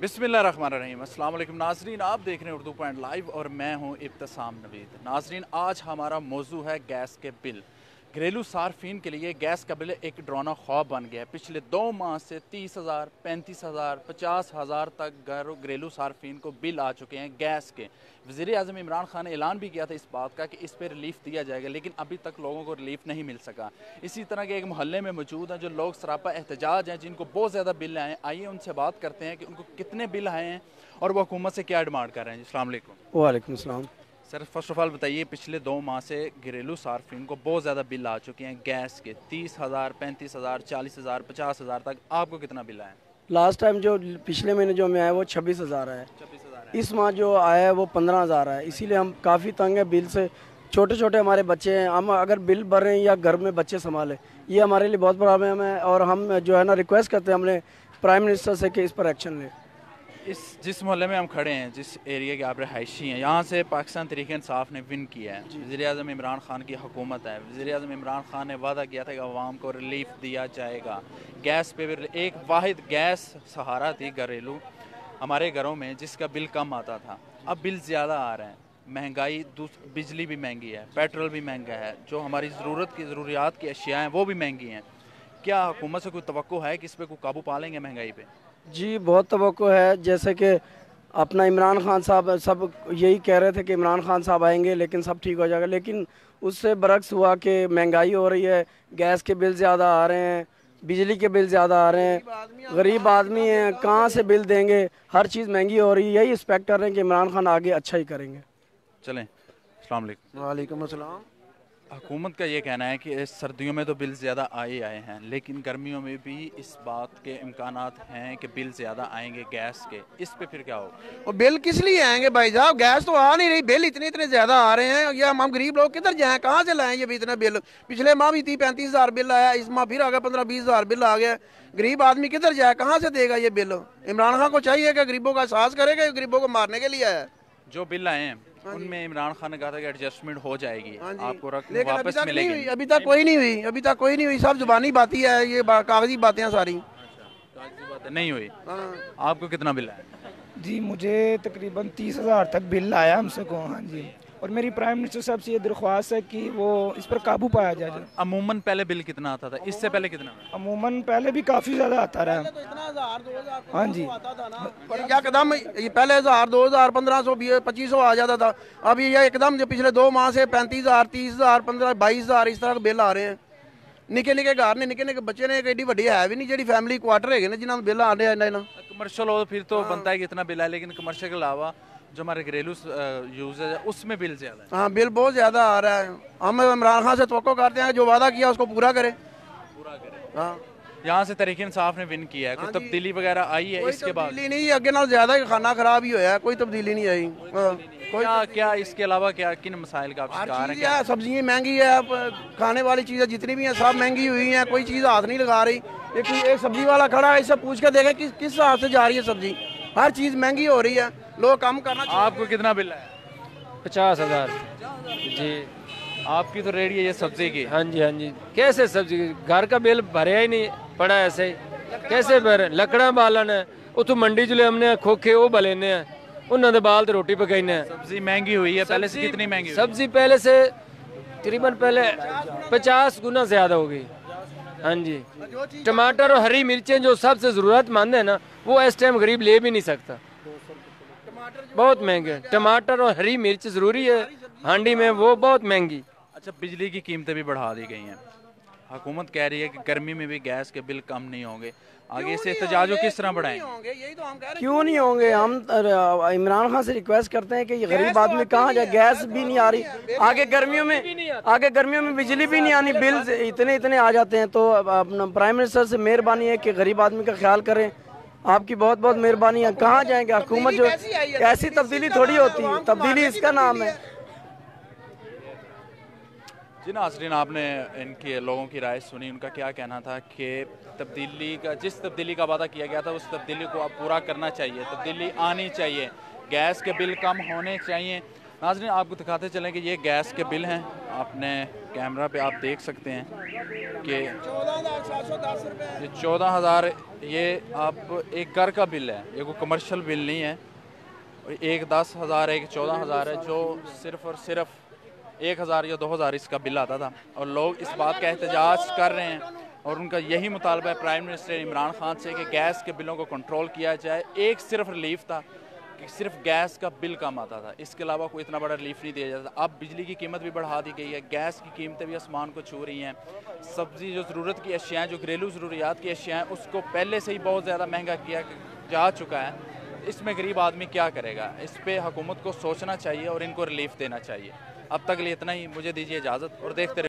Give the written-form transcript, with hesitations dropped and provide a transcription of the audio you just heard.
बिस्मिल्लाहिर्रहमानिर्रहीम। अस्सलाम वालेकुम नाज़रीन, आप देख रहे हैं उर्दू पॉइंट लाइव और मैं हूं इब्तिसाम नवीद। नाज़रीन, आज हमारा मौजू है गैस के बिल। घरेलू सार्फिन के लिए गैस का बिल एक डरावना ख्वाब बन गया है। पिछले 2 माह से 30,000, 35,000, 50,000 तक घरेलू सार्फिन को बिल आ चुके हैं गैस के। वज़ीर आज़म इमरान खान ने ऐलान भी किया था इस बात का कि इस पर रिलीफ दिया जाएगा, लेकिन अभी तक लोगों को रिलीफ नहीं मिल सका। इसी तरह के एक मोहल्ले में मौजूद हैं जो लोग सरापा एहतजाज हैं, जिनको बहुत ज़्यादा बिल आए। आइए उनसे बात करते हैं कि उनको कितने बिल आए हैं और वो हुकूमत से क्या डिमांड कर रहे हैं। अस्सलाम वालेकुम। वालेकुम सलाम। सर, फर्स्ट ऑफ ऑल बताइए, पिछले 2 माह से घरेलू सार्फिन को बहुत ज़्यादा बिल आ चुके हैं गैस के। 30,000, 35,000, 40,000, 50,000 तक। आपको कितना बिल आया? लास्ट टाइम जो पिछले महीने जो में आया वो 26,000 है। 26,000 है। इस माह जो आया है वो 15,000 है। इसीलिए हम काफ़ी तंग हैं बिल से। छोटे छोटे हमारे बच्चे हैं, हम अगर बिल भर रहे हैं या घर में बच्चे संभालें, ये हमारे लिए बहुत प्रॉब्लम है। और हम जो है ना रिक्वेस्ट करते हैं हमने प्राइम मिनिस्टर से कि इस पर एक्शन लें। जिस मोहल्ले में हम खड़े हैं, जिस एरिया के आप रहायशी हैं, यहाँ से पाकिस्तान तहरीक इंसाफ ने विन किया है। वज़ीर आज़म इमरान खान की हुकूमत है। वज़ीर आज़म इमरान खान ने वादा किया था कि अवाम को रिलीफ दिया जाएगा। गैस पे भी एक वाहिद गैस सहारा थी घरेलू हमारे घरों में, जिसका बिल कम आता था। अब बिल ज़्यादा आ रहे हैं। महंगाई, बिजली भी महंगी है, पेट्रोल भी महंगा है, जो हमारी ज़रूरियात की अशिया हैं वो भी महंगी हैं। क्या हुकूमत से कोई तवक्को है कि इस पर कोई काबू पा लेंगे महंगाई पे? जी बहुत तवक्को है। जैसे कि अपना इमरान खान साहब सब यही कह रहे थे कि इमरान खान साहब आएंगे लेकिन सब ठीक हो जाएगा, लेकिन उससे बरक्स हुआ कि महंगाई हो रही है, गैस के बिल ज़्यादा आ रहे हैं, बिजली के बिल ज़्यादा आ रहे हैं। गरीब आदमी हैं, कहाँ से बिल देंगे? हर चीज़ महंगी हो रही है। यही एक्सपेक्ट कर रहे हैं कि इमरान खान आगे अच्छा ही करेंगे। चलें। अस्सलाम वालेकुम। वालेकुम अस्सलाम। हुकूमत का ये कहना है कि सर्दियों में तो बिल ज़्यादा आए हैं, लेकिन गर्मियों में भी इस बात के इम्कानात हैं कि बिल ज़्यादा आएंगे गैस के। इस पे फिर क्या होगा? और बिल किस लिए आएंगे भाई साहब? गैस तो आ नहीं रही, बिल इतने इतने ज़्यादा आ रहे हैं। ये हम गरीब लोग किधर जाएं, कहाँ से लाएं ये भी इतना बिल? पिछले माह भी 30-35 हज़ार बिल आया, इस माह फिर आ गया 15-20 हज़ार बिल आ गया। गरीब आदमी किधर जाए, कहाँ से देगा ये बिल? इमरान खान को चाहिए कि गरीबों का एहसास करेगा, गरीबों को मारने के लिए आया है। जो बिल आए हैं उनमें इमरान खान ने कहा था कि एडजस्टमेंट हो जाएगी, आपको रकम लेकिन वापस मिलेगी। अभी तक कोई नहीं हुई, अभी तक कोई नहीं हुई। सब जुबानी बातें है, ये कागजी बातें हैं सारी। कागजी बातें नहीं हुई। हाँ। आपको कितना बिल आया? जी मुझे तकरीबन 30,000 तक बिल आया हमसे को। हाँ जी, और मेरी प्राइम मिनिस्टर साहब से ये दरख्वास्त है कि वो इस पर काबू पाया जाए। अमूमन पहले बिल कितना आता था, इससे पहले कितना? अमूमन पहले भी काफ़ी ज़्यादा आता रहा। तो इतना 1,000-2,000 हाँ जी, पर क्या एकदम ये पहले 1,000-2,000 1,500 2,500 आ जाता था। अब ये एकदम जो पिछले 2 माह से 35,000 30,000 15-22,000 इस तरह के बिल आ रहे हैं। निके निके घर ने, निके निके बच्चे ने, एक एडी वड्डी है भी नहीं जी फैमिली क्वार्टर है जिन्होंने बिल आ रहे हैं। कमर्शियल हो फिर तो बनता है कि इतना बिल है, लेकिन कमर्शियल के अलावा जो हमारे घरेलू यूज है उसमें बिल ज़्यादा है। हाँ, बिल बहुत ज़्यादा आ रहा है। हम इमरान खान से तवक्को करते हैं जो वादा किया उसको पूरा करे। हाँ, यहाँ से तहरीक इंसाफ ने विन किया है। कोई तब्दीली वगैरह आई है इसके बाद? तब्दीली नहीं, अगे नाल ज़्यादा ही खाना खराब ही होया, कोई तब्दीली नहीं आई। क्या इसके अलावा क्या किन मसाइल का आप शिकार हैं? सब्जियाँ महंगी है, खाने वाली चीज़ें जितनी भी हैं सब महंगी हुई हैं, कोई चीज़ हाथ नहीं लगा रही। एक सब्जी वाला खड़ा है, इससे पूछ के देखें किस हिसाब से जा रही है सब्जी। हर चीज़ महंगी हो रही है, लोग कम करना। आपको कितना बिल है? 50,000 जी। आपकी तो रेडी है ये सब्जी की? हाँ जी हाँ जी। कैसे सब्जी, घर का बिल भरे ही नहीं पड़ा ऐसे ही, कैसे भरे? लकड़ा बालन है, उतो मंडी चले हमने खोखे वो बलेने हैं, उन्होंने बाल तो रोटी पकाने हैं। सब्जी महंगी हुई है, पहले से कितनी महंगी? सब्जी पहले से तकरीबन पहले 50 गुना ज्यादा हो गई। हाँ जी, टमाटर और हरी मिर्चें जो सबसे ज़रूरतमंद है ना, वो इस टाइम गरीब ले भी नहीं सकता, बहुत महंगे। टमाटर और हरी मिर्च ज़रूरी है हांडी में, वो बहुत महंगी। अच्छा, बिजली की कीमतें भी बढ़ा दी गई हैं। हुकूमत कह रही है कि गर्मी में भी गैस के बिल कम नहीं होंगे। आगे से एहतजाज किस तरह बढ़ाएं? क्यों नहीं होंगे? हम इमरान खान से रिक्वेस्ट करते हैं कि ये गरीब आदमी कहाँ जाए? गैस भी नहीं आ रही, आगे गर्मियों में बिजली भी नहीं आनी, बिल इतने इतने आ जाते हैं। तो अपना प्राइम मिनिस्टर से मेहरबानी है कि गरीब आदमी का ख्याल करें। आपकी बहुत बहुत मेहरबानी है। कहाँ जाएंगे? हुकूमत जो ऐसी तब्दीली थोड़ी होती है, तब्दीली इसका नाम है। जी नाज़रीन, आपने इनके लोगों की राय सुनी। उनका क्या कहना था कि जिस तब्दीली का वादा किया गया था उस तब्दीली को आप पूरा करना चाहिए, तब्दीली आनी चाहिए, गैस के बिल कम होने चाहिए। नाज़रीन, आपको दिखाते चलें कि ये गैस के बिल हैं। आपने कैमरा पे आप देख सकते हैं कि 14,710 रुपए। ये 14,000 ये आप एक घर का बिल है, ये कोई कमर्शियल बिल नहीं है। एक 10,000 एक 14,000 है, जो सिर्फ और सिर्फ 1,000 या 2,000 इसका बिल आता था। और लोग इस बात का एहतजाज कर रहे हैं और उनका यही मुतालबा है प्राइम मिनिस्टर इमरान खान से कि गैस के बिलों को कंट्रोल किया जाए। एक सिर्फ रिलीफ था कि सिर्फ गैस का बिल कम आता था, इसके अलावा कोई इतना बड़ा रिलीफ नहीं दिया जाता। अब बिजली की कीमत भी बढ़ा दी गई है, गैस की कीमतें भी आसमान को छू रही हैं। सब्ज़ी जो ज़रूरत की अशियाँ, जो घरेलू ज़रूरियात की अशियाँ, उसको पहले से ही बहुत ज़्यादा महंगा किया जा चुका है। इसमें गरीब आदमी क्या करेगा? इस पर हुकूमत को सोचना चाहिए और इनको रिलीफ देना चाहिए। अब तक लिए इतना ही, मुझे दीजिए इजाज़त और देखते रहिए।